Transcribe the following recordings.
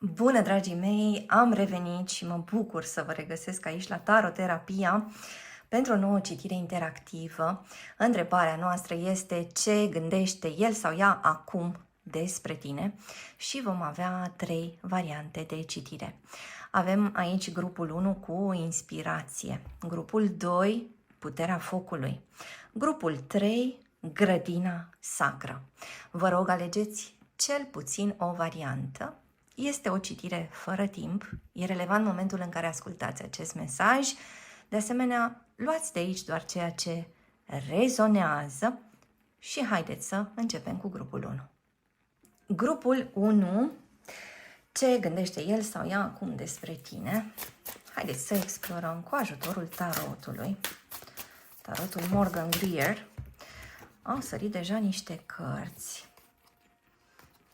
Bună, dragii mei! Am revenit și mă bucur să vă regăsesc aici la Taroterapia pentru o nouă citire interactivă. Întrebarea noastră este ce gândește el sau ea acum despre tine și vom avea 3 variante de citire. Avem aici grupul 1 cu inspirație, grupul 2 puterea focului, grupul 3 grădina sacră. Vă rog, alegeți cel puțin o variantă. Este o citire fără timp, e relevant momentul în care ascultați acest mesaj. De asemenea, luați de aici doar ceea ce rezonează și haideți să începem cu grupul 1. Grupul 1, ce gândește el sau ea acum despre tine? Haideți să explorăm cu ajutorul tarotului. Tarotul Morgan Greer. Au sărit deja niște cărți.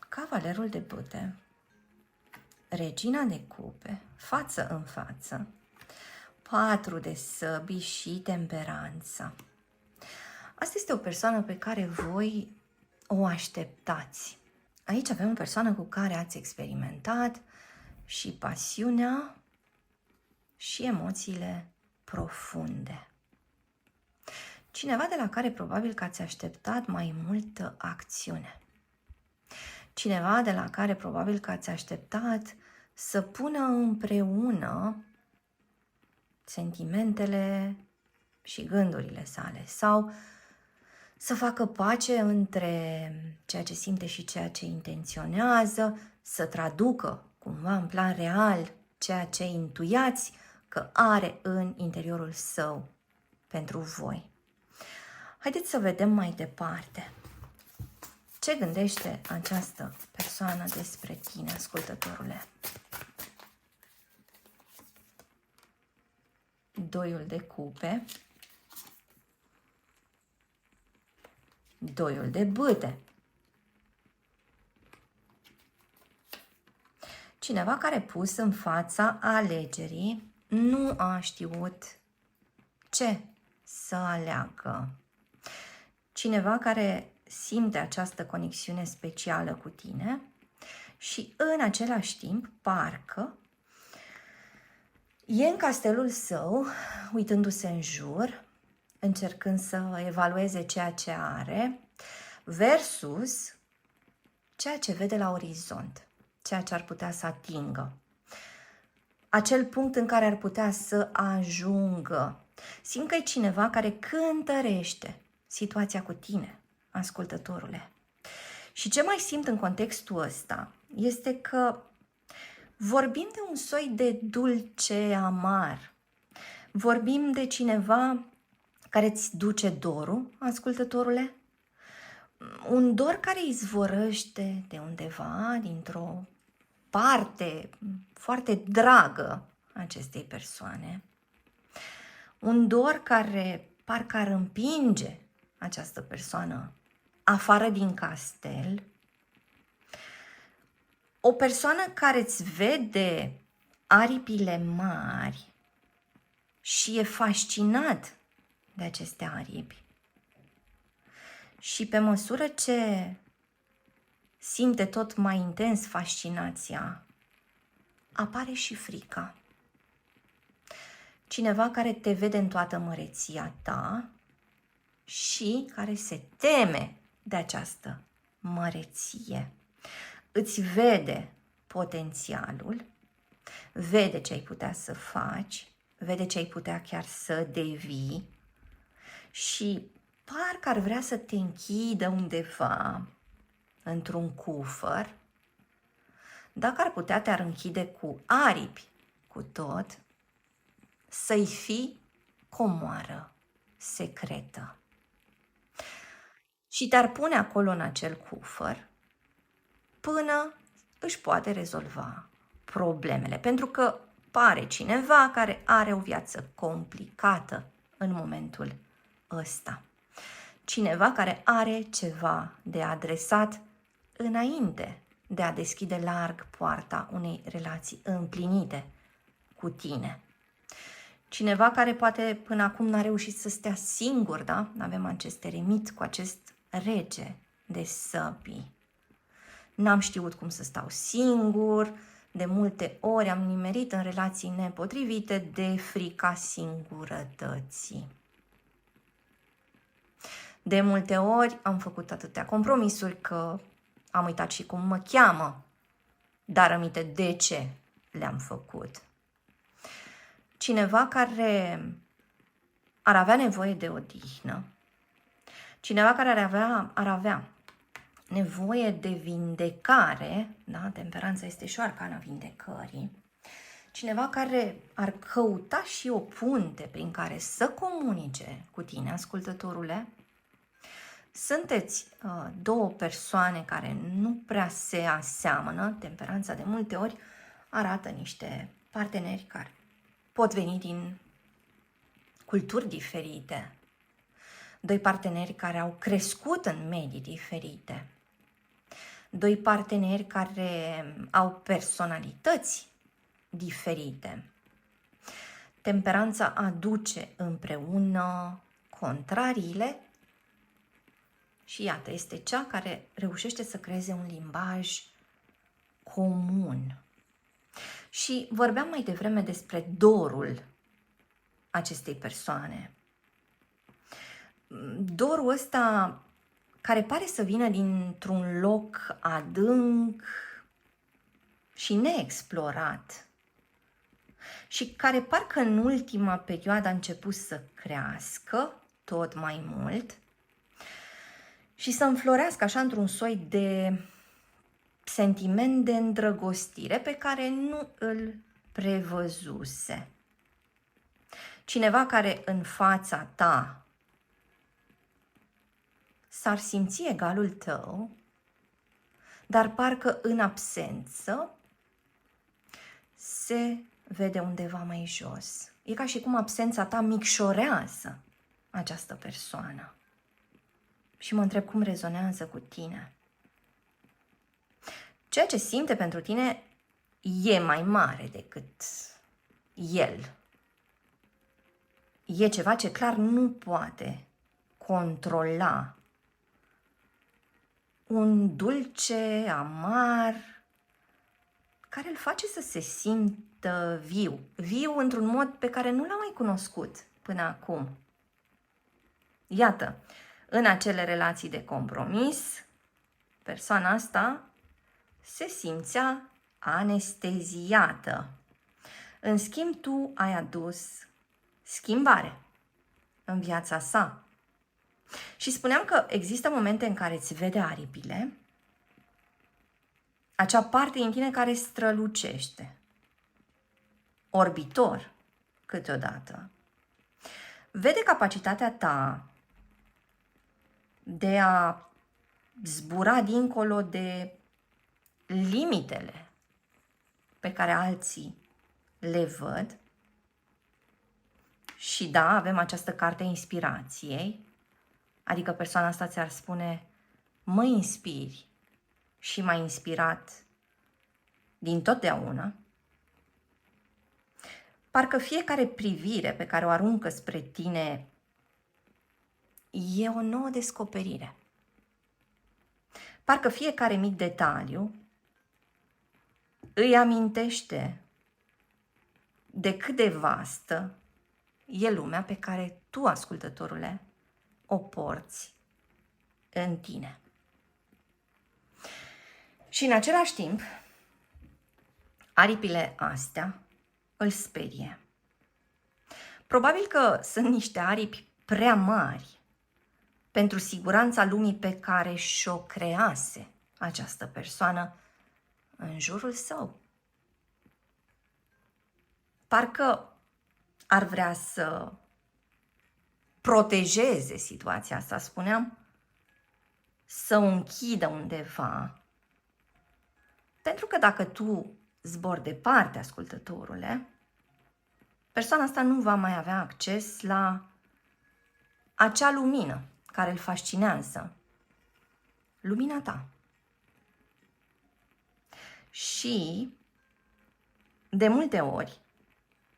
Cavalerul de bâte, Regina de cupe, față în față, 4 de săbii și temperanța. Asta este o persoană pe care voi o așteptați. Aici avem o persoană cu care ați experimentat și pasiunea și emoțiile profunde. Cineva de la care probabil că ați așteptat mai multă acțiune. Cineva de la care probabil că ați așteptat să pună împreună sentimentele și gândurile sale sau să facă pace între ceea ce simte și ceea ce intenționează, să traducă cumva în plan real ceea ce intuiați că are în interiorul său pentru voi. Haideți să vedem mai departe. Ce gândește această persoană despre tine, ascultătorule? Doiul de cupe, doiul de bâte. Cineva care pus în fața alegerii nu a știut ce să aleagă. Cineva care simte această conexiune specială cu tine și în același timp parcă e în castelul său, uitându-se în jur, încercând să evalueze ceea ce are, versus ceea ce vede la orizont, ceea ce ar putea să atingă. Acel punct în care ar putea să ajungă. Simt că e cineva care cântărește situația cu tine, ascultătorule. Și ce mai simt în contextul ăsta este că vorbim de un soi de dulce amar. Vorbim de cineva care îți duce dorul, ascultătorule. Un dor care izvorăște de undeva, dintr-o parte foarte dragă acestei persoane. Un dor care parcă ar împinge această persoană afară din castel. O persoană care îți vede aripile mari și e fascinat de aceste aripi. Și pe măsură ce simte tot mai intens fascinația, apare și frica. Cineva care te vede în toată măreția ta și care se teme de această măreție. Îți vede potențialul, vede ce ai putea să faci, vede ce ai putea chiar să devii și parcă ar vrea să te închidă undeva într-un cufăr. Dacă ar putea, te-ar închide cu aripi, cu tot, să-i fii comoară secretă. Și te-ar pune acolo în acel cufăr până își poate rezolva problemele. Pentru că pare cineva care are o viață complicată în momentul ăsta. Cineva care are ceva de adresat înainte de a deschide larg poarta unei relații împlinite cu tine. Cineva care poate până acum n-a reușit să stea singur, da? Avem acest eremit cu acest rege de săbii. N-am știut cum să stau singur, De multe ori am nimerit în relații nepotrivite de frica singurătății. De multe ori am făcut atâtea compromisuri că am uitat și cum mă cheamă, dar aminte de ce le-am făcut. Cineva care ar avea nevoie de odihnă, cineva care ar avea nevoie de vindecare, da? Temperanța este și o arcană vindecării, cineva care ar căuta și o punte prin care să comunice cu tine, ascultătorule. Sunteți două persoane care nu prea se aseamănă. Temperanța de multe ori arată niște parteneri care pot veni din culturi diferite, doi parteneri care au crescut în medii diferite, doi parteneri care au personalități diferite. Temperanța aduce împreună contrariile și iată, este cea care reușește să creeze un limbaj comun. Și vorbeam mai devreme despre dorul acestei persoane. Dorul ăsta care pare să vină dintr-un loc adânc și neexplorat și care parcă în ultima perioadă a început să crească tot mai mult și să înflorească așa într-un soi de sentiment de îndrăgostire pe care nu îl prevăzuse. Cineva care în fața ta s-ar simți egalul tău, dar parcă în absență se vede undeva mai jos. E ca și cum absența ta micșorează această persoană. Și mă întreb cum rezonează cu tine. Ceea ce simte pentru tine e mai mare decât el. E ceva ce clar nu poate controla. Un dulce, amar, care îl face să se simtă viu. Viu într-un mod pe care nu l-a mai cunoscut până acum. Iată, în acele relații de compromis, persoana asta se simțea anesteziată. În schimb, tu ai adus schimbare în viața sa. Și spuneam că există momente în care îți vede aripile, acea parte din tine care strălucește, orbitor câteodată. Vede capacitatea ta de a zbura dincolo de limitele pe care alții le văd. Și da, avem această carte a inspirației, adică persoana asta ți-ar spune: mă inspiri și m-a inspirat din totdeauna. Parcă fiecare privire pe care o aruncă spre tine e o nouă descoperire. Parcă fiecare mic detaliu îi amintește de cât de vastă e lumea pe care tu, ascultătorule, o porți în tine. Și în același timp, aripile astea îl sperie. Probabil că sunt niște aripi prea mari pentru siguranța lumii pe care și-o crease această persoană în jurul său. Parcă ar vrea să protejeze situația asta, spuneam, să o închidă undeva. Pentru că dacă tu zbori departe, ascultătorule, persoana asta nu va mai avea acces la acea lumină care îl fascinează. Lumina ta. Și de multe ori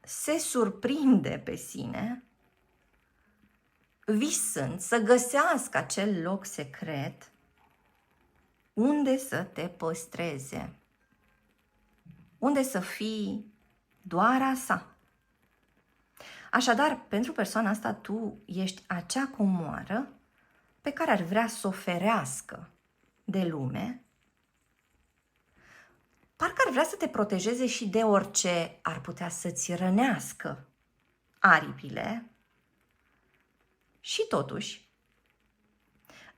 se surprinde pe sine visând să găsească acel loc secret unde să te păstreze. unde să fii doar a sa. Așadar, pentru persoana asta, tu ești acea comoară pe care ar vrea să o ferească de lume, parcă ar vrea să te protejeze și de orice ar putea să-ți rănească aripile și totuși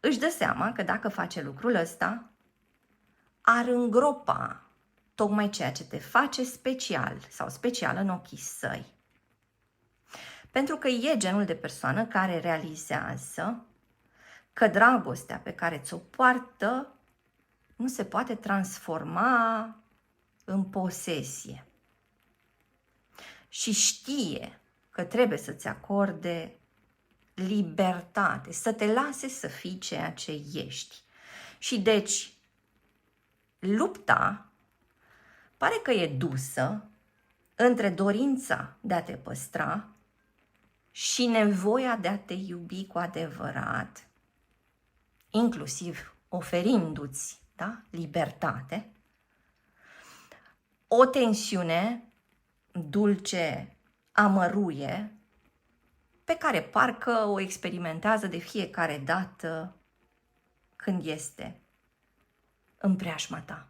își dă seama că dacă face lucrul ăsta, ar îngropa tocmai ceea ce te face special sau specială în ochii săi. Pentru că e genul de persoană care realizează că dragostea pe care ți-o poartă nu se poate transforma în posesie. Și știe că trebuie să-ți acorde libertate, să te lase să fii ceea ce ești. Și deci, lupta pare că e dusă între dorința de a te păstra și nevoia de a te iubi cu adevărat, inclusiv oferindu-ți, da, libertate, o tensiune dulce, amăruie, pe care parcă o experimentează de fiecare dată când este în preajma ta.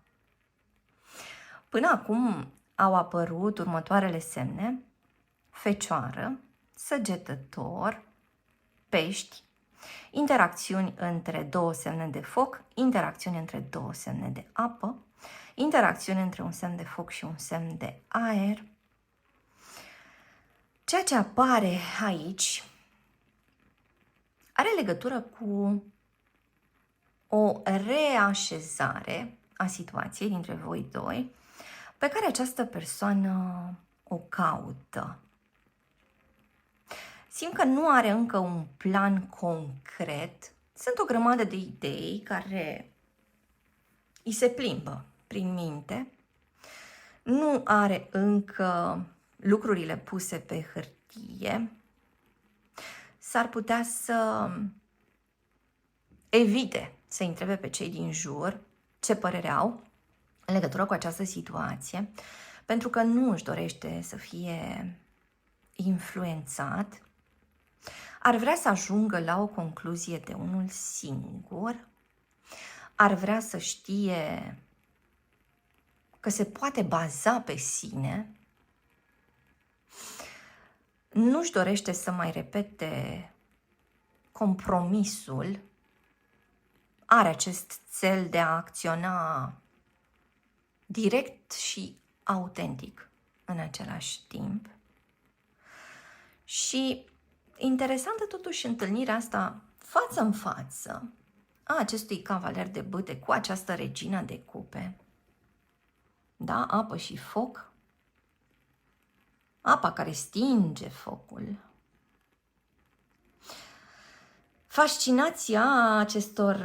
Până acum au apărut următoarele semne: Fecioară, Săgetător, Pești, interacțiuni între două semne de foc, interacțiuni între două semne de apă, interacțiuni între un semn de foc și un semn de aer. Ceea ce apare aici are legătură cu o reașezare a situației dintre voi doi, pe care această persoană o caută. Simt că nu are încă un plan concret. Sunt o grămadă de idei care îi se plimbă prin minte. Nu are încă lucrurile puse pe hârtie. S-ar putea să evite să întrebe pe cei din jur ce părere au în legătură cu această situație, pentru că nu își dorește să fie influențat. Ar vrea să ajungă la o concluzie de unul singur, ar vrea să știe că se poate baza pe sine, nu-și dorește să mai repete compromisul, are acest cel de a acționa direct și autentic în același timp. Și interesantă totuși întâlnirea asta față în față a acestui cavaler de bâte cu această regină de cupe. Da, apă și foc. Apa care stinge focul. Fascinația acestor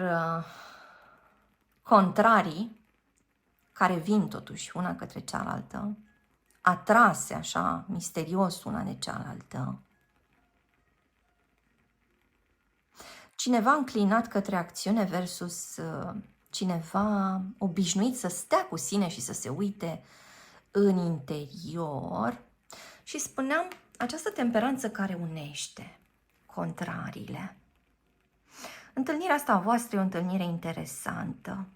contrarii care vin totuși una către cealaltă, atrase așa misterios una de cealaltă. Cineva înclinat către acțiune versus cineva obișnuit să stea cu sine și să se uite în interior. Și spuneam, această temperanță care unește contrariile. Întâlnirea asta a voastră e o întâlnire interesantă.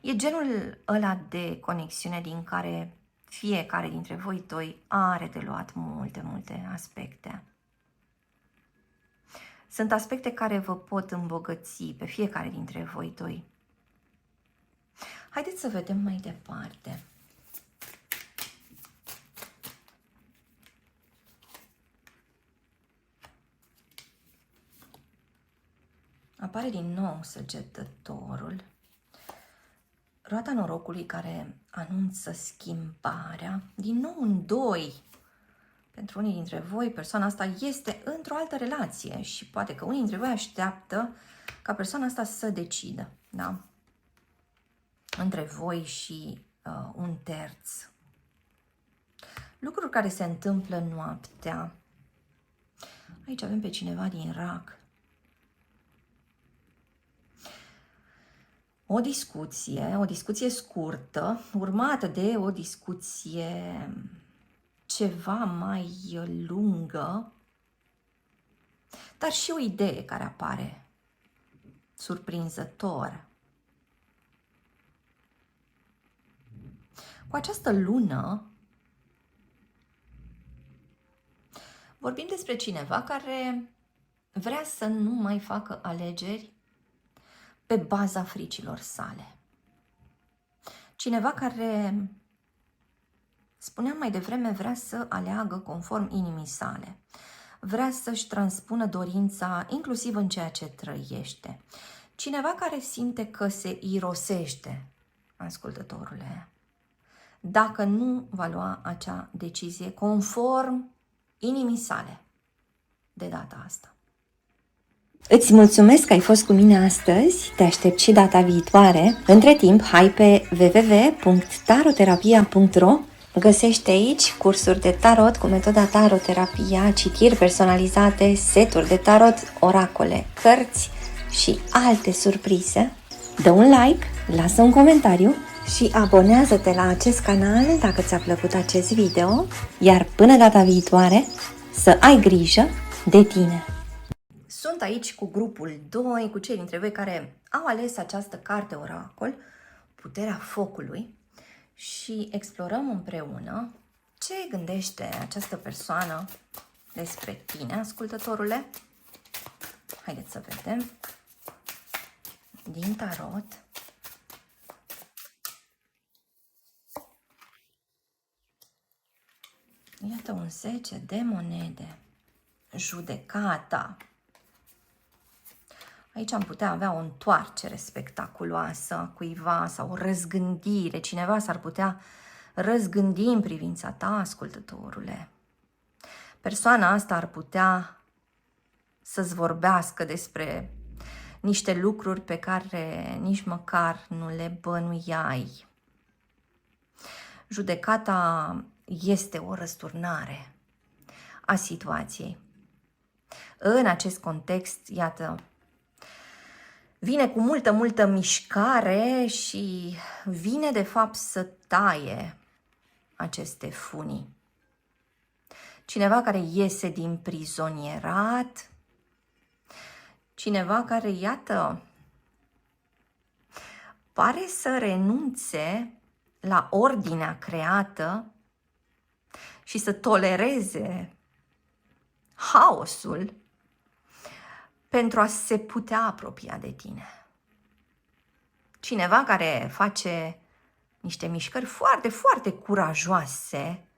E genul ăla de conexiune din care fiecare dintre voi doi are de luat multe aspecte. Sunt aspecte care vă pot îmbogăți pe fiecare dintre voi doi. Haideți să vedem mai departe. Apare din nou Săgetătorul. Roata norocului care anunță schimbarea. Din nou în doi. Pentru unii dintre voi, persoana asta este într-o altă relație și poate că unii dintre voi așteaptă ca persoana asta să decidă, da? Între voi și un terț. Lucruri care se întâmplă noaptea. Aici avem pe cineva din Rac. o discuție scurtă, urmată de o discuție ceva mai lungă, dar și o idee care apare surprinzător. Cu această lună vorbim despre cineva care vrea să nu mai facă alegeri pe baza fricilor sale. Cineva care, spuneam mai devreme, vrea să aleagă conform inimii sale. Vrea să-și transpună dorința inclusiv în ceea ce trăiește. Cineva care simte că se irosește, ascultătorule, dacă nu va lua acea decizie conform inimii sale de data asta. Îți mulțumesc că ai fost cu mine astăzi, te aștept și data viitoare. Între timp, hai pe www.taroterapia.ro. Găsești aici cursuri de tarot cu metoda taroterapia, citiri personalizate, seturi de tarot, oracole, cărți și alte surprize. Dă un like, lasă un comentariu și abonează-te la acest canal dacă ți-a plăcut acest video, iar până data viitoare să ai grijă de tine! Sunt aici cu grupul 2, cu cei dintre voi care au ales această carte oracol, Puterea Focului, și explorăm împreună ce gândește această persoană despre tine, ascultătorule. Haideți să vedem din tarot. Iată un 10 de monede. Judecata. Aici am putea avea o întoarcere spectaculoasă a cuiva sau o răzgândire. Cineva s-ar putea răzgândi în privința ta, ascultătorule. Persoana asta ar putea să-ți vorbească despre niște lucruri pe care nici măcar nu le bănuiai. Judecata este o răsturnare a situației. În acest context, iată, vine cu multă mișcare și vine de fapt să taie aceste funii. Cineva care iese din prizonierat, cineva care, iată, pare să renunțe la ordinea creată și să tolereze haosul pentru a se putea apropia de tine. Cineva care face niște mișcări foarte curajoase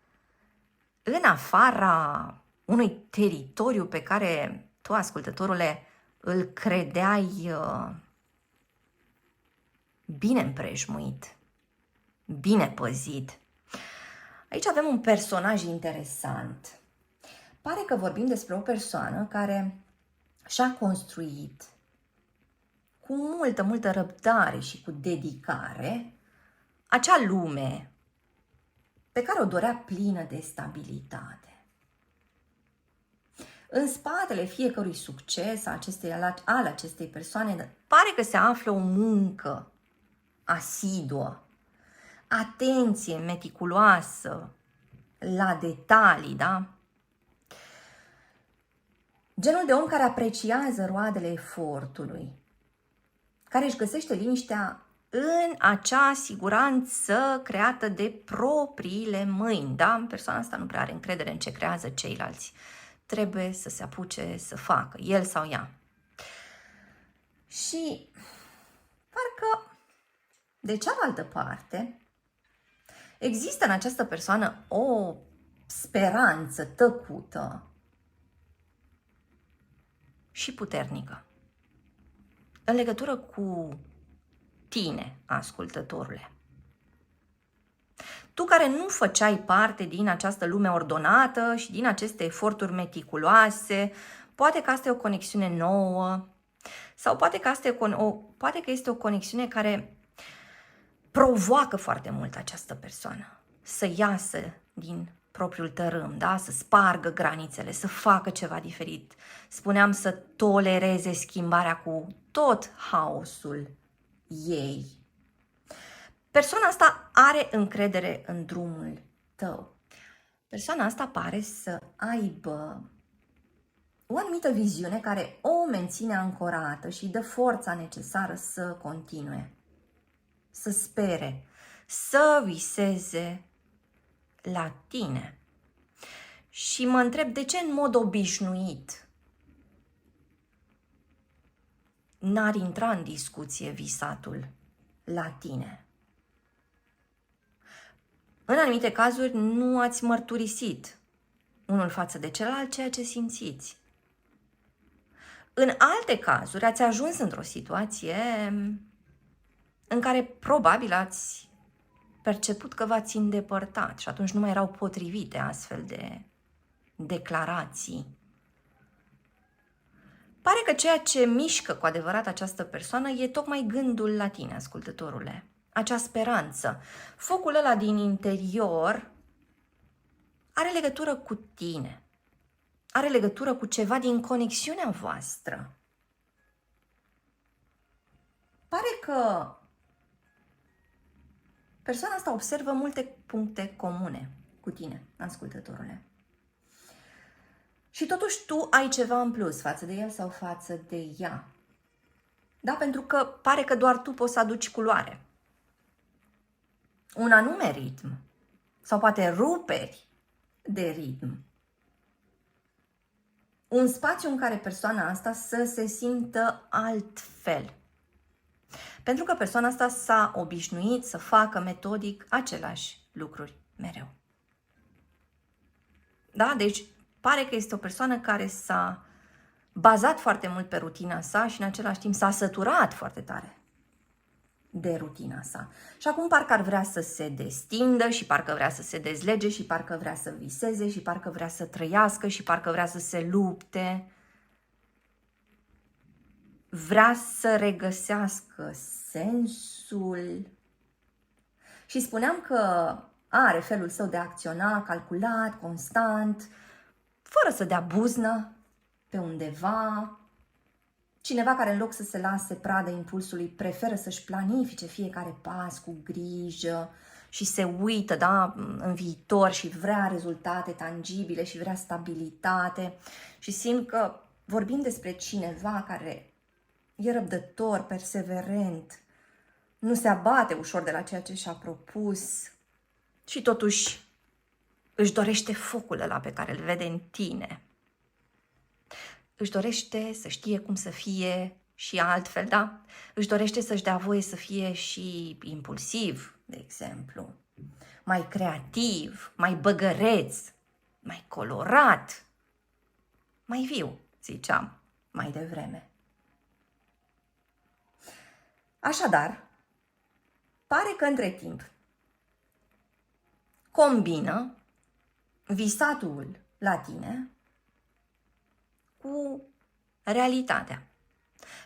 în afara unui teritoriu pe care tu, ascultătorule, îl credeai bine împrejmuit, bine păzit. Aici avem un personaj interesant. Pare că vorbim despre o persoană care și-a construit cu multă răbdare și cu dedicare acea lume pe care o dorea plină de stabilitate. În spatele fiecărui succes al acestei persoane pare că se află o muncă asiduă, atenție meticuloasă la detalii, da? Genul de om care apreciază roadele efortului, care își găsește liniștea în acea siguranță creată de propriile mâini, da? Persoana asta nu prea are încredere în ce creează ceilalți. Trebuie să se apuce să facă, el sau ea. Și parcă, de cealaltă parte, există în această persoană o speranță tăcută și puternică în legătură cu tine, ascultătorule. Tu care nu făceai parte din această lume ordonată și din aceste eforturi meticuloase, poate că asta e o conexiune nouă sau poate că este o conexiune care provoacă foarte mult această persoană să iasă din propriul tărâm, da? Să spargă granițele, să facă ceva diferit. Spuneam, să tolereze schimbarea cu tot haosul ei. Persoana asta are încredere în drumul tău. Persoana asta pare să aibă o anumită viziune care o menține ancorată și îi dă forța necesară să continue, să spere, să viseze la tine. Și mă întreb de ce în mod obișnuit n-ar intra în discuție visatul la tine. În anumite cazuri nu ați mărturisit unul față de celălalt ceea ce simțiți. În alte cazuri ați ajuns într-o situație în care probabil ați perceput că v-ați îndepărtat și atunci nu mai erau potrivite astfel de declarații. Pare că ceea ce mișcă cu adevărat această persoană e tocmai gândul la tine, ascultătorule. Acea speranță. Focul ăla din interior are legătură cu tine. Are legătură cu ceva din conexiunea voastră. Pare că persoana asta observă multe puncte comune cu tine, ascultătorule. Și totuși tu ai ceva în plus față de el sau față de ea. Da? Pentru că pare că doar tu poți să aduci culoare. Un anume ritm. Sau poate ruperi de ritm. Un spațiu în care persoana asta să se simtă altfel. Pentru că persoana asta s-a obișnuit să facă metodic aceleași lucruri mereu. Da? Deci pare că este o persoană care s-a bazat foarte mult pe rutina sa și în același timp s-a săturat foarte tare de rutina sa. Și acum parcă ar vrea să se destindă și parcă vrea să se dezlege și parcă vrea să viseze și parcă vrea să trăiască și parcă vrea să se lupte. Vrea să regăsească sensul. Și spuneam că are felul său de a acționa calculat, constant, fără să dea buznă pe undeva. Cineva care în loc să se lase pradă impulsului preferă să-și planifice fiecare pas cu grijă și se uită, da, în viitor și vrea rezultate tangibile și vrea stabilitate. Și simt că vorbim despre cineva care e răbdător, perseverent, nu se abate ușor de la ceea ce și-a propus și totuși își dorește focul ăla pe care îl vede în tine. Își dorește să știe cum să fie și altfel, da? Își dorește să-și dea voie să fie și impulsiv, de exemplu, mai creativ, mai băgăreț, mai colorat, mai viu, ziceam mai devreme. Așadar, pare că între timp combină visatul la tine cu realitatea.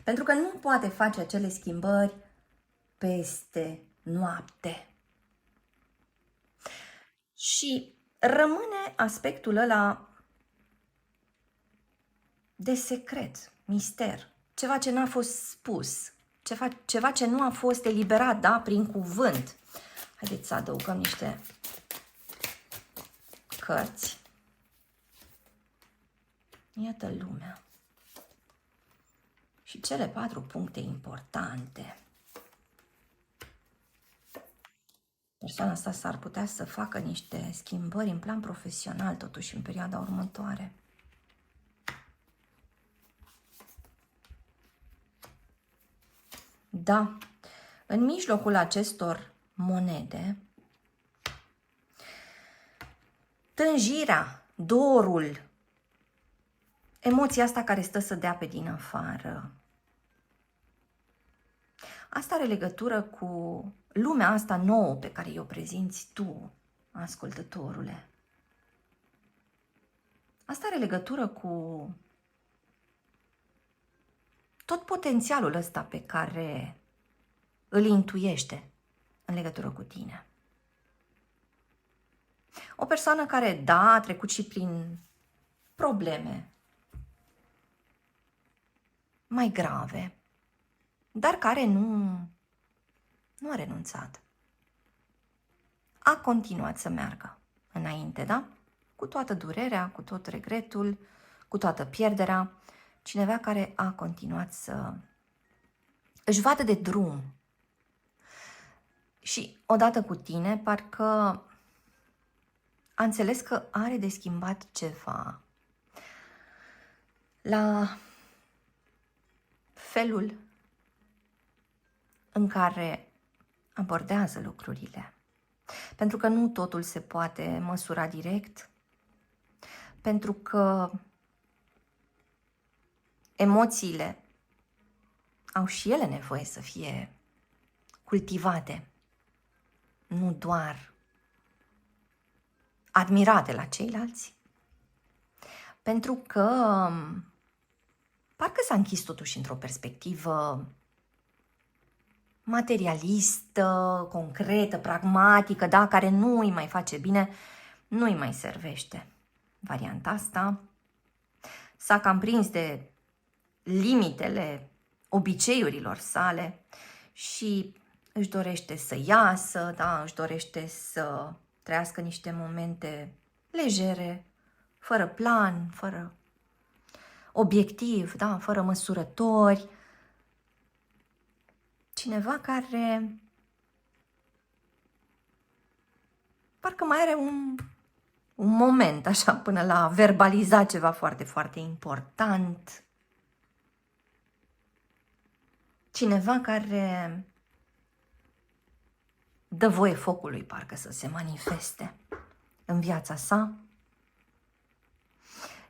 Pentru că nu poate face acele schimbări peste noapte. Și rămâne aspectul ăla de secret, mister, ceva ce n-a fost spus, ceva ce nu a fost eliberat, da, prin cuvânt. Haideți să adăugăm niște cărți. Iată lumea. Și cele 4 puncte importante. Persoana asta s-ar putea să facă niște schimbări în plan profesional, totuși, în perioada următoare. Da, în mijlocul acestor monede, tânjirea, dorul, emoția asta care stă să dea pe din afară, asta are legătură cu lumea asta nouă pe care o prezinți tu, ascultătorule. Asta are legătură cu tot potențialul ăsta pe care îl intuiește în legătură cu tine. O persoană care, da, a trecut și prin probleme mai grave, dar care nu nu a renunțat. A continuat să meargă înainte, da? Cu toată durerea, cu tot regretul, cu toată pierderea. Cineva care a continuat să își vadă de drum. Și odată cu tine, parcă a înțeles că are de schimbat ceva la felul în care abordează lucrurile. Pentru că nu totul se poate măsura direct, pentru că emoțiile au și ele nevoie să fie cultivate, nu doar admirate la ceilalți, pentru că parcă s-a închis totuși într-o perspectivă materialistă, concretă, pragmatică, da, care nu îi mai face bine, nu îi mai servește. Varianta asta s-a cam prins de limitele obiceiurilor sale și își dorește să iasă, da, își dorește să trăiască niște momente legere, fără plan, fără obiectiv, da, fără măsurători. Cineva care parcă mai are un moment așa până la a verbaliza ceva foarte, foarte important. Cineva care dă voie focului parcă să se manifeste în viața sa.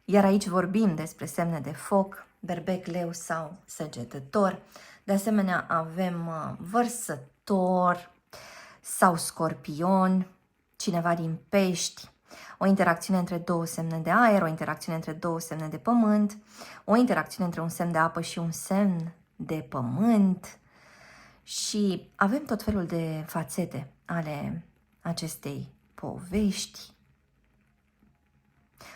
Iar aici vorbim despre semne de foc, berbec, leu sau săgetător. De asemenea avem vărsător sau scorpion, cineva din pești, o interacțiune între două semne de aer, o interacțiune între două semne de pământ, o interacțiune între un semn de apă și un semn de pământ și avem tot felul de fațete ale acestei povești.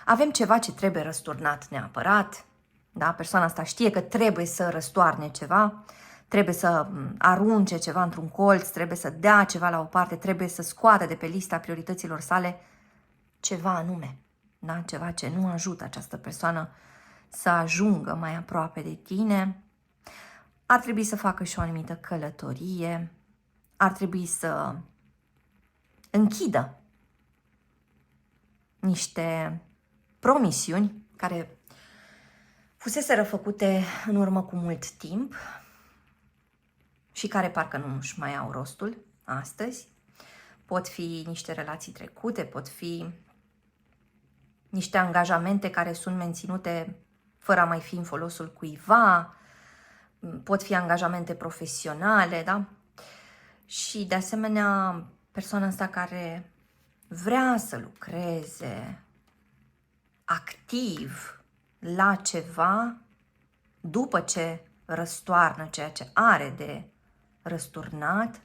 Avem ceva ce trebuie răsturnat neapărat, da? Persoana asta știe că trebuie să răstoarne ceva, trebuie să arunce ceva într-un colț, trebuie să dea ceva la o parte, trebuie să scoată de pe lista priorităților sale ceva anume, da? Ceva ce nu ajută această persoană să ajungă mai aproape de tine. Ar trebui să facă și o anumită călătorie, ar trebui să închidă niște promisiuni care fuseseră făcute în urmă cu mult timp și care parcă nu își mai au rostul astăzi. Pot fi niște relații trecute, pot fi niște angajamente care sunt menținute fără a mai fi în folosul cuiva, pot fi angajamente profesionale, da? Și de asemenea persoana asta care vrea să lucreze activ la ceva după ce răstoarnă ceea ce are de răsturnat.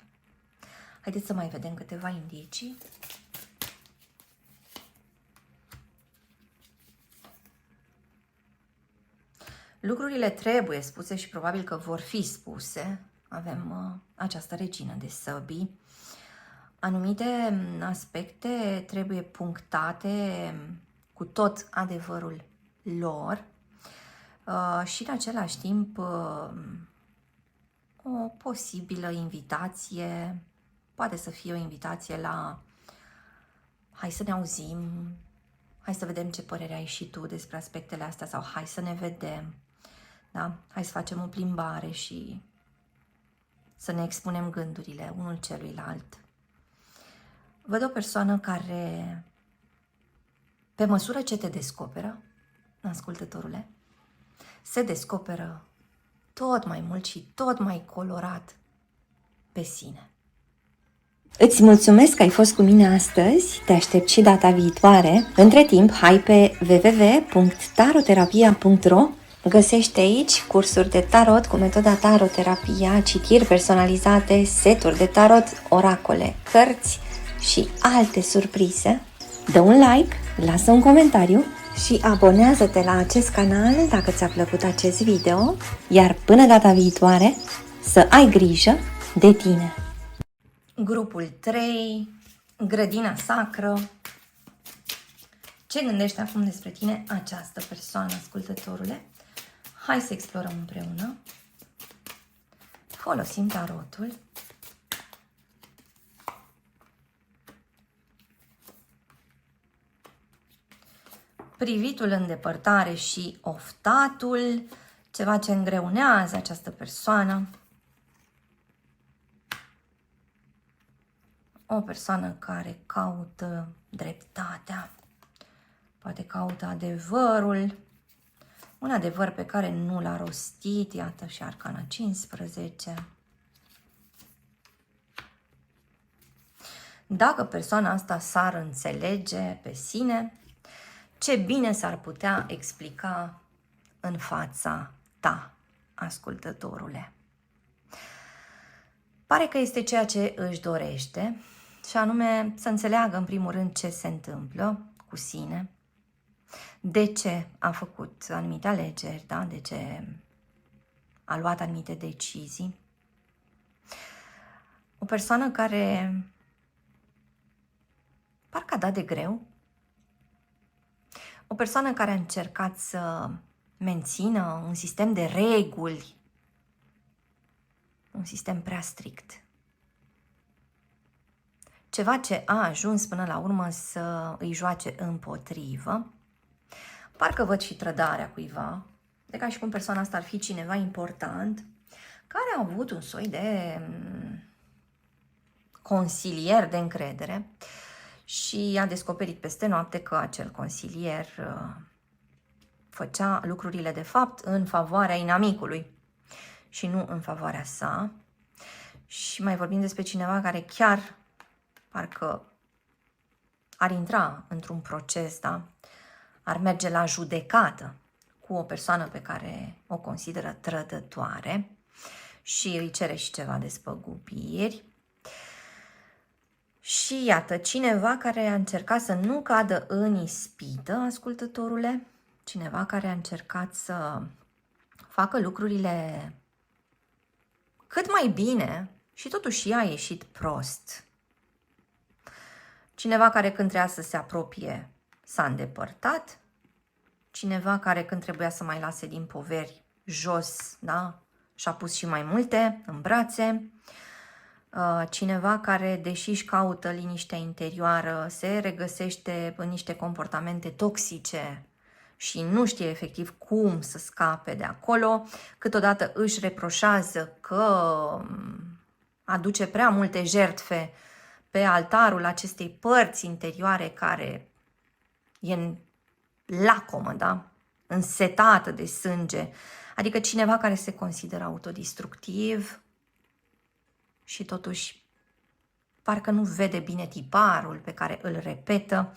Haideți să mai vedem câteva indicii. Lucrurile trebuie spuse și probabil că vor fi spuse. Avem această regină de săbii. Anumite aspecte trebuie punctate cu tot adevărul lor și în același timp o posibilă invitație, poate să fie o invitație la hai să ne auzim, hai să vedem ce părere ai și tu despre aspectele astea sau hai să ne vedem, da? Hai să facem o plimbare și să ne expunem gândurile unul celuilalt. Văd o persoană care, pe măsură ce te descoperă, ascultătorule, se descoperă tot mai mult și tot mai colorat pe sine. Îți mulțumesc că ai fost cu mine astăzi, te aștept și data viitoare. Între timp, hai pe www.taroterapia.ro. Găsești aici cursuri de tarot cu metoda taroterapia, citiri personalizate, seturi de tarot, oracole, cărți și alte surprize. Dă un like, lasă un comentariu și abonează-te la acest canal dacă ți-a plăcut acest video, iar până data viitoare să ai grijă de tine! Grupul 3, grădina sacră. Ce gândește acum despre tine această persoană, ascultătorule? Hai să explorăm împreună. Folosim tarotul. Privitul în depărtare și oftatul, ceva ce îngreunează această persoană. O persoană care caută dreptatea, poate caută adevărul, un adevăr pe care nu l-a rostit, iată și Arcana 15. Dacă persoana asta s-ar înțelege pe sine, ce bine s-ar putea explica în fața ta, ascultătorule. Pare că este ceea ce își dorește, și anume să înțeleagă în primul rând ce se întâmplă cu sine, de ce a făcut anumite alegeri, da? De ce a luat anumite decizii. O persoană care parcă a dat de greu, o persoană care a încercat să mențină un sistem de reguli, un sistem prea strict. Ceva ce a ajuns până la urmă să îi joace împotrivă. Parcă văd și trădarea cuiva, de ca și cum persoana asta ar fi cineva important, care a avut un soi de consilier de încredere și a descoperit peste noapte că acel consilier făcea lucrurile de fapt în favoarea inamicului și nu în favoarea sa. Și mai vorbim despre cineva care chiar parcă ar intra într-un proces, da? Ar merge la judecată cu o persoană pe care o consideră trădătoare și îi cere și ceva despăgubiri. Și iată, cineva care a încercat să nu cadă în ispită, ascultătorule, cineva care a încercat să facă lucrurile cât mai bine și totuși i-a ieșit prost. Cineva care când trebuia să se apropie s-a îndepărtat, cineva care când trebuia să mai lase din poveri jos, da, și-a pus și mai multe în brațe, cineva care, deși își caută liniștea interioară, se regăsește în niște comportamente toxice și nu știe efectiv cum să scape de acolo, câteodată își reproșează că aduce prea multe jertfe pe altarul acestei părți interioare care e lacomă, da? Însetată de sânge, adică cineva care se consideră autodestructiv și totuși parcă nu vede bine tiparul pe care îl repetă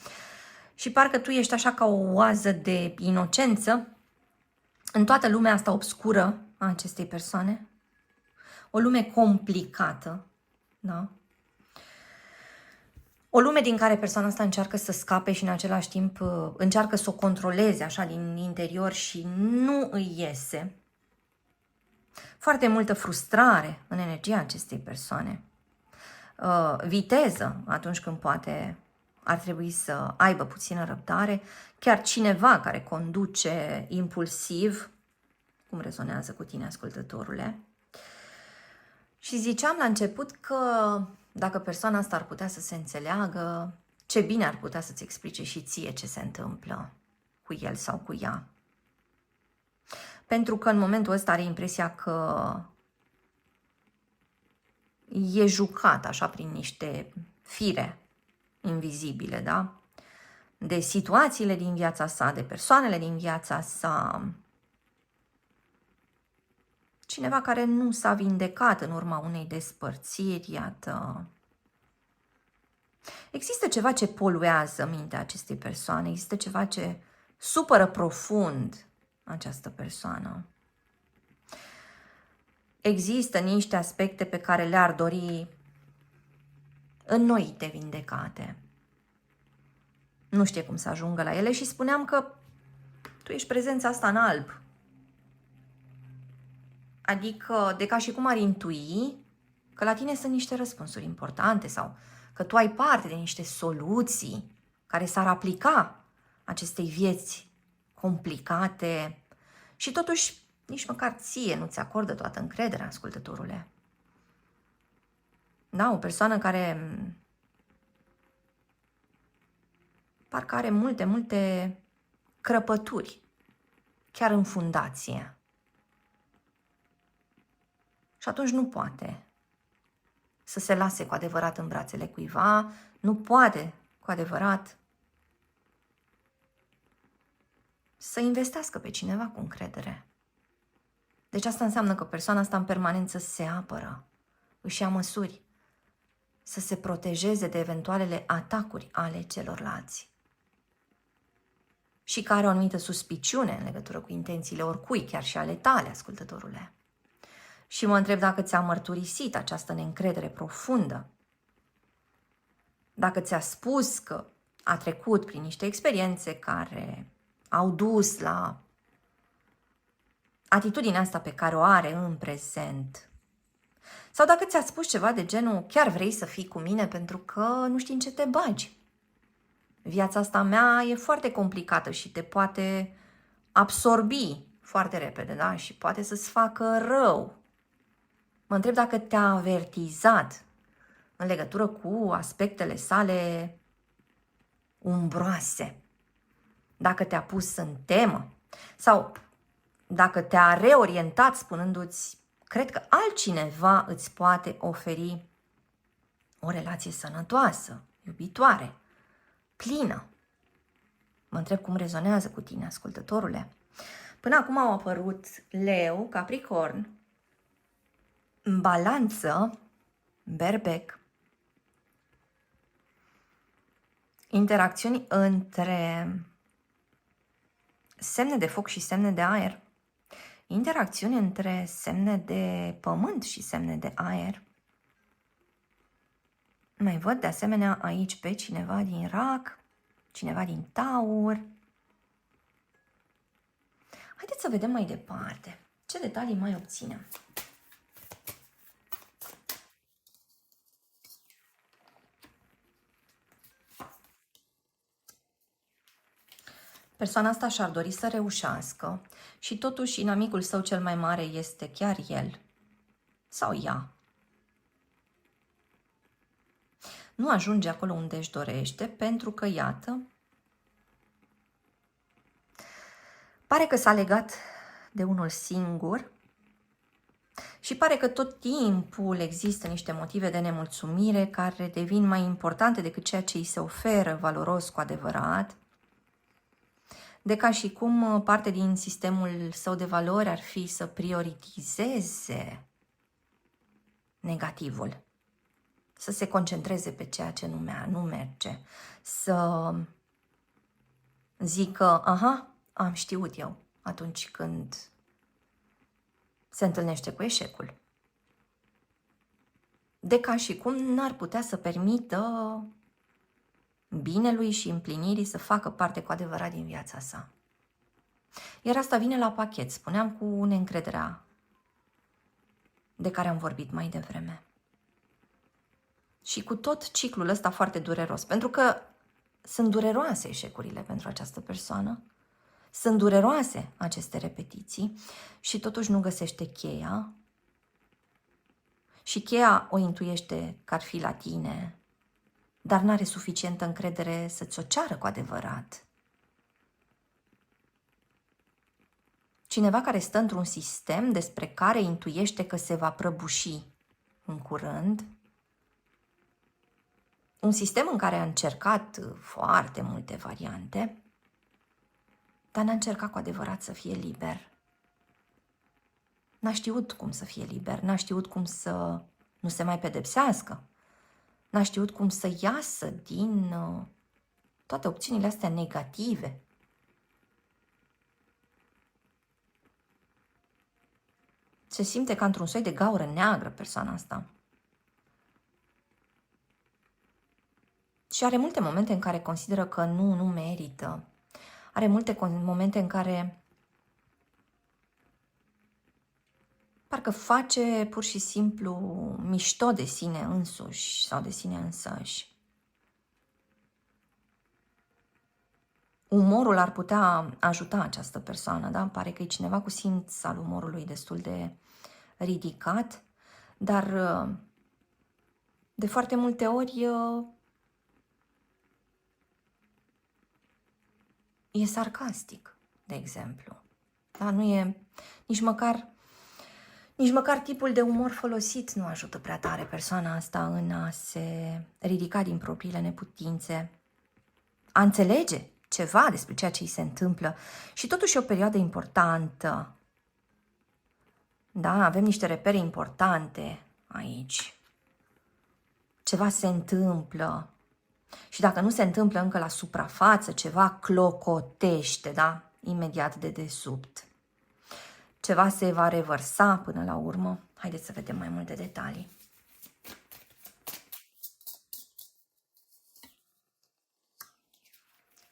și parcă tu ești așa ca o oază de inocență în toată lumea asta obscură a acestei persoane, o lume complicată, da? O lume din care persoana asta încearcă să scape și în același timp încearcă să o controleze așa din interior și nu îi iese. Foarte multă frustrare în energia acestei persoane. Viteză atunci când poate ar trebui să aibă puțină răbdare. Chiar cineva care conduce impulsiv, cum rezonează cu tine, ascultătorule. Și ziceam la început că dacă persoana asta ar putea să se înțeleagă, ce bine ar putea să-ți explice și ție ce se întâmplă cu el sau cu ea. Pentru că în momentul ăsta are impresia că e jucat așa prin niște fire invizibile, da? De situațiile din viața sa, de persoanele din viața sa. Cineva care nu s-a vindecat în urma unei despărțiri, iată. Există ceva ce poluează mintea acestei persoane, există ceva ce supără profund această persoană. Există niște aspecte pe care le-ar dori înnoite, vindecate. Nu știe cum să ajungă la ele și spuneam că tu ești prezența asta în alb. Adică, de ca și cum ar intui că la tine sunt niște răspunsuri importante sau că tu ai parte de niște soluții care s-ar aplica acestei vieți complicate și totuși nici măcar ție nu-ți acordă toată încrederea, ascultătorule. Da, o persoană care parcă are multe crăpături, chiar în fundație. Și atunci nu poate să se lase cu adevărat în brațele cuiva, nu poate cu adevărat să investească pe cineva cu încredere. Deci asta înseamnă că persoana asta în permanență se apără, își ia măsuri să se protejeze de eventualele atacuri ale celorlalți. Și care o anumită suspiciune în legătură cu intențiile oricui, chiar și ale tale, ascultătorule. Și mă întreb dacă ți-a mărturisit această neîncredere profundă, dacă ți-a spus că a trecut prin niște experiențe care au dus la atitudinea asta pe care o are în prezent. Sau dacă ți-a spus ceva de genul, chiar vrei să fii cu mine pentru că nu știi în ce te bagi. Viața asta mea e foarte complicată și te poate absorbi foarte repede, da? Și poate să-ți facă rău. Mă întreb dacă te-a avertizat în legătură cu aspectele sale umbroase. Dacă te-a pus în temă sau dacă te-a reorientat spunându-ți, cred că altcineva îți poate oferi o relație sănătoasă, iubitoare, plină. Mă întreb cum rezonează cu tine, ascultătorule. Până acum au apărut Leu, Capricorn, Balanță, Berbec, interacțiuni între semne de foc și semne de aer, interacțiuni între semne de pământ și semne de aer. Mai văd de asemenea aici pe cineva din Rac, cineva din Taur. Haideți să vedem mai departe. Ce detalii mai obținem? Persoana asta și-ar dori să reușească și totuși inamicul său cel mai mare este chiar el sau ea. Nu ajunge acolo unde își dorește pentru că, iată, pare că s-a legat de unul singur și pare că tot timpul există niște motive de nemulțumire care devin mai importante decât ceea ce îi se oferă valoros cu adevărat, de ca și cum parte din sistemul său de valori ar fi să prioritizeze negativul, să se concentreze pe ceea ce nu merge, să zică, aha, am știut eu atunci când se întâlnește cu eșecul. De ca și cum n-ar putea să permită binelui și împlinirii să facă parte cu adevărat din viața sa. Iar asta vine la pachet, spuneam, cu neîncrederea de care am vorbit mai devreme. Și cu tot ciclul ăsta foarte dureros, pentru că sunt dureroase eșecurile pentru această persoană, sunt dureroase aceste repetiții și totuși nu găsește cheia și cheia o intuiește că ar fi la tine, dar n-are suficientă încredere să-ți o ceară cu adevărat. Cineva care stă într-un sistem despre care intuiește că se va prăbuși în curând, un sistem în care a încercat foarte multe variante, dar n-a încercat cu adevărat să fie liber. N-a știut cum să fie liber, n-a știut cum să nu se mai pedepsească, n-a știut cum să iasă din toate opțiunile astea negative. Se simte ca într-un soi de gaură neagră persoana asta. Și are multe momente în care consideră că nu merită. Are multe momente în care parcă face pur și simplu mișto de sine însuși sau de sine însăși. Umorul ar putea ajuta această persoană, da? Pare că e cineva cu simț al umorului destul de ridicat, dar de foarte multe ori e sarcastic, de exemplu. Da? Nu e nici măcar tipul de umor folosit nu ajută prea tare persoana asta în a se ridica din propriile neputințe, a înțelege ceva despre ceea ce îi se întâmplă. Și totuși e o perioadă importantă. Da, avem niște repere importante aici. Ceva se întâmplă. Și dacă nu se întâmplă încă la suprafață, ceva clocotește, da? Imediat de desubt. Ceva se va revărsa până la urmă. Haideți să vedem mai multe detalii.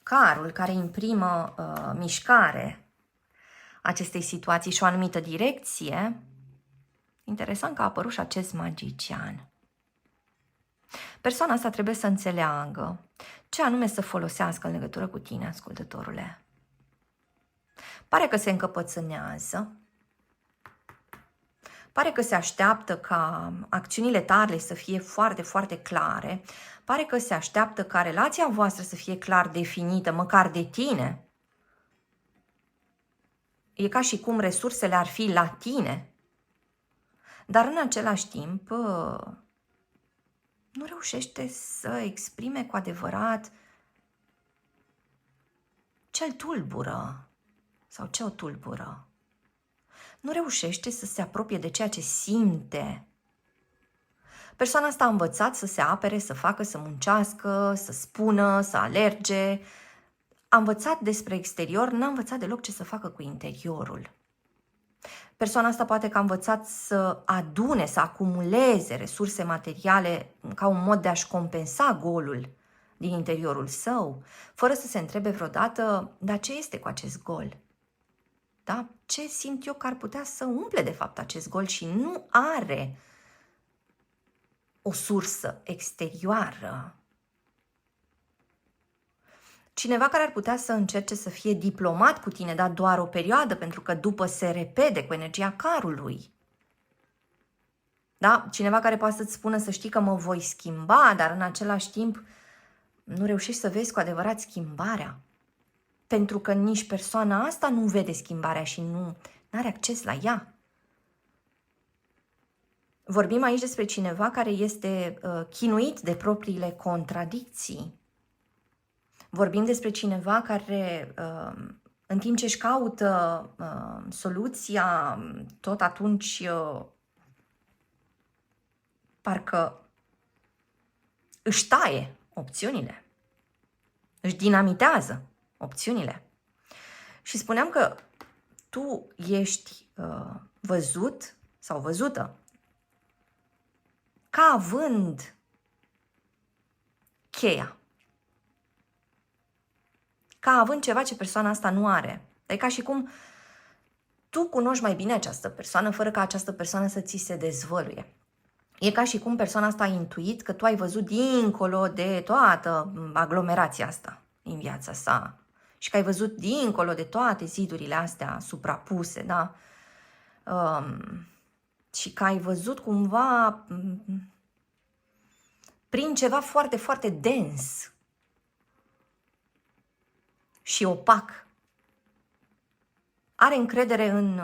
Carul care imprimă mișcare acestei situații și o anumită direcție. Interesant că a apărut și acest magician. Persoana asta trebuie să înțeleagă ce anume să folosească în legătură cu tine, ascultătorule. Pare că se încăpățânează. Pare că se așteaptă ca acțiunile tale să fie foarte, foarte clare. Pare că se așteaptă ca relația voastră să fie clar definită, măcar de tine. E ca și cum resursele ar fi la tine. Dar în același timp nu reușește să exprime cu adevărat ce-l tulbură sau ce o tulbură. Nu reușește să se apropie de ceea ce simte. Persoana asta a învățat să se apere, să facă, să muncească, să spună, să alerge. A învățat despre exterior, n-a învățat deloc ce să facă cu interiorul. Persoana asta poate că a învățat să adune, să acumuleze resurse materiale ca un mod de a-și compensa golul din interiorul său, fără să se întrebe vreodată, dar ce este cu acest gol? Da? Ce simt eu că ar putea să umple de fapt acest gol și nu are o sursă exterioară? Cineva care ar putea să încerce să fie diplomat cu tine, dar doar o perioadă, pentru că după se repede cu energia carului. Da? Cineva care poate să-ți spună să știi că mă voi schimba, dar în același timp nu reușești să vezi cu adevărat schimbarea. Pentru că nici persoana asta nu vede schimbarea și nu are acces la ea. Vorbim aici despre cineva care este chinuit de propriile contradicții. Vorbim despre cineva care, în timp ce își caută soluția, tot atunci parcă își taie opțiunile, își dinamitează opțiunile. Și spuneam că tu ești văzut sau văzută ca având cheia, ca având ceva ce persoana asta nu are. E ca și cum tu cunoști mai bine această persoană fără ca această persoană să ți se dezvăluie. E ca și cum persoana asta a intuit că tu ai văzut dincolo de toată aglomerația asta în viața sa și că ai văzut dincolo de toate zidurile astea suprapuse, da? Și că ai văzut cumva prin ceva foarte, foarte dens și opac. Are încredere în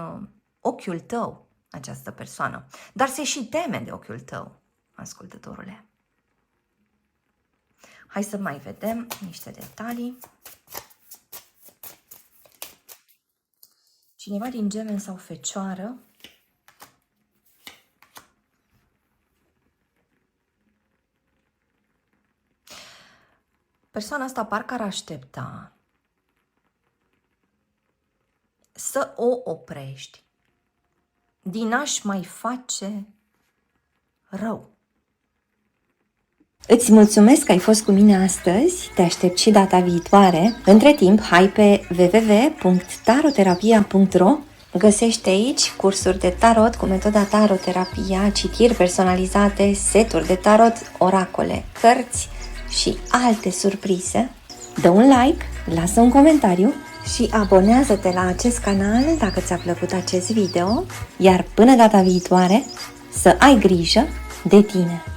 ochiul tău această persoană, dar se și teme de ochiul tău, ascultătorule. Hai să mai vedem niște detalii. Cineva din Gemeni sau Fecioară persoana asta parcă ar aștepta să o oprești din a-și mai face rău. Îți mulțumesc că ai fost cu mine astăzi, te aștept și data viitoare. Între timp, hai pe www.taroterapia.ro Găsești aici cursuri de tarot cu metoda taroterapia, citiri personalizate, seturi de tarot, oracole, cărți și alte surprize. Dă un like, lasă un comentariu și abonează-te la acest canal dacă ți-a plăcut acest video, iar până data viitoare să ai grijă de tine!